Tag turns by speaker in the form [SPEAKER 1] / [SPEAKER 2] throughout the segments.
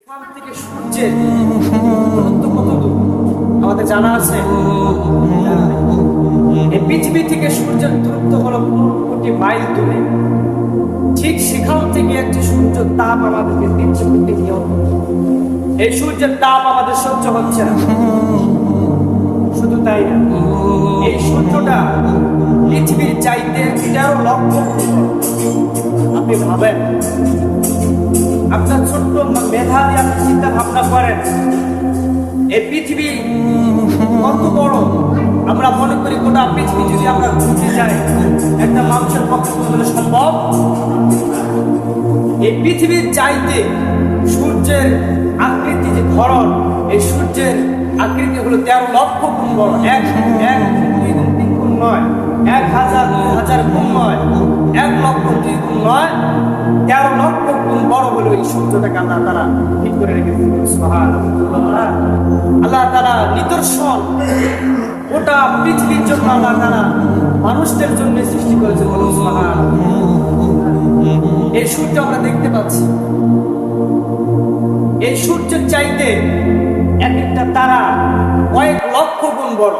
[SPEAKER 1] এখান থেকে সূর্যের দূরত্ব কত দূর আমাদের জানা আছে? এই পৃথিবী থেকে সূর্যের দূরত্ব হলো 15 কোটি মাইল দূরে। ঠিক সেখান থেকে একটি সূর্যের তাপ আমাদেরকে 300 কোটি নিয়ত। এই সূর্যের তাপ আমাদের সহ্য হচ্ছে না। শুধু তাই না, এই সূর্যটা পৃথিবীর চাইতে 13 লক্ষ গুণ বড়। আপনি ভাবেন, আপনার ছোট্ট মেধা দিয়ে আপনি চিন্তা ভাবনা করেন এই পৃথিবী কত বড়। আমরা মনে করি গোটা পৃথিবী যদি আমরা ঘুরতে যাই, একটা মানুষের পক্ষে বলে সম্ভব। এই পৃথিবীর চাইতে সূর্যের আকৃতি যে ধরন, এই সূর্যের আকৃতি হলো 13 লক্ষ গুণ বড়। এক 2 গুণ 3 গুণ নয়, 1000 2000 গুণ নয়, 1 লক্ষ 2 গুণ নয়, 13 লক্ষ গুণ বড় হলো এই সূর্যটাকে আল্লাহ তাআলা ঠিক করে রেখেছেন। সুবহানাল্লাহ। আল্লাহ তাআলা নিদর্শন গোটা পৃথিবীর জন্য আল্লাহ তাআলা মানুষদের জন্য সৃষ্টি করেছেন। সুবহানাল্লাহ। এই সূর্য আমরা দেখতে পাচ্ছি, এই সূর্যের চাইতে এক একটা তারা কয়েক লক্ষ গুণ বড়।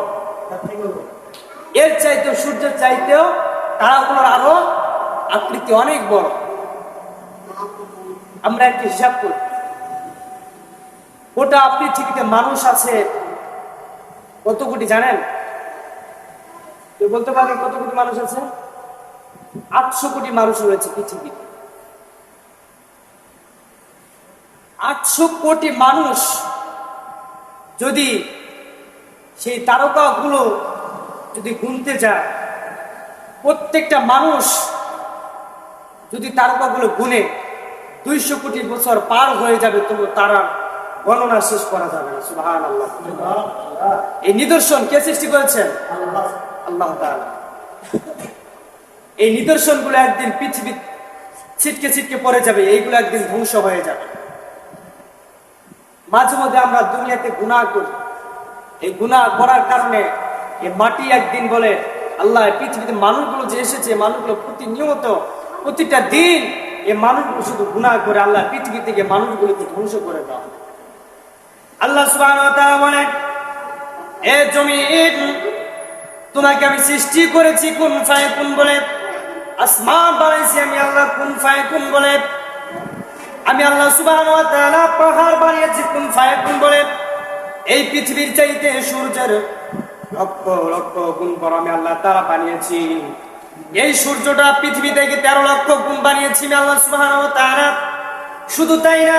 [SPEAKER 1] এর চাইতেও সূর্যের চাইতেও তারাগুলোর আরো আকৃতি অনেক বড়। আমরা একটি হিসাব করি, গোটা পৃথিবীতে মানুষ আছে কত কোটি জানেন? কেউ বলতে পারবেন কত কোটি মানুষ আছে? 800 কোটি মানুষ রয়েছে পৃথিবীতে। 800 কোটি মানুষ যদি সেই তারকাগুলো যদি গুনতে যায়, প্রত্যেকটা মানুষ যদি তারকাগুলো গুনে 200 কোটি বছর পার হয়ে যাবে, তবু তারা গণনা শেষ করা যাবে না। সুবহানাল্লাহ। এই নিদর্শন কে সৃষ্টি করেছেন? আল্লাহ তাআলা। এই নিদর্শনগুলো একদিন পৃথিবী ছিটকে ছিটকে পড়ে যাবে, এইগুলো একদিন ধ্বংস হয়ে যাবে। মাঝে মধ্যে আমরা দুনিয়াতে গুনাহ করি, এই গুনাহ করার কারণে এই মাটি একদিন বলে, আল্লাহ পৃথিবীতে মানুষগুলো যে এসেছে, মানুষগুলো প্রতিনিয়ত প্রতিটা দিন এই মানুষগুলো শুধু গুনাহ করে, আল্লাহ পৃথিবী থেকে মানুষগুলোকে ধ্বংস করে দাও। আল্লাহ সুবহানাহু ওয়া তাআলা বলেন, এ জমিন, তোমাকে আমি সৃষ্টি করেছি কুন ফায়াকুন বলে, আসমান বানাইছি আমি আল্লাহ কুন ফায়াকুন বলে, আমি আল্লাহ সুবহানাহু ওয়া তাআলা পাহাড় বানিয়েছি কুন ফায়াকুন বলে। এই পৃথিবীর চাইতে সূর্যের লক্ষ লক্ষ গুণ বড় আমি আল্লাহ তাআলা বানিয়েছি। এই সূর্যটা পৃথিবী থেকে 13 লক্ষ গুণ বানিয়েছি আমি আল্লাহ সুবহানাহু ওয়া তাআলা। শুধু তাই না,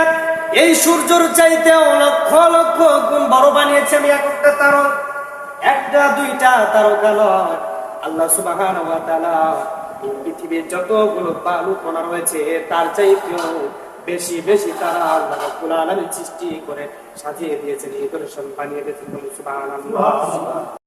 [SPEAKER 1] এই সূর্যের চাইতেও লক্ষ লক্ষ গুণ বড় বানিয়েছি আমি একটা তারকা, একটা দুইটা তারকা নয়। আল্লাহ সুবহানাহু ওয়া তাআলা পৃথিবীর যতগুলো বালু কণা রয়েছে তার চাইতেও বেশি বেশি তারা আল্লাহ রাব্বুল আলামিন সৃষ্টি করে সাজিয়ে দিয়েছেন, নিদর্শন বানিয়ে দিয়েছেন। সুবহানাল্লাহ।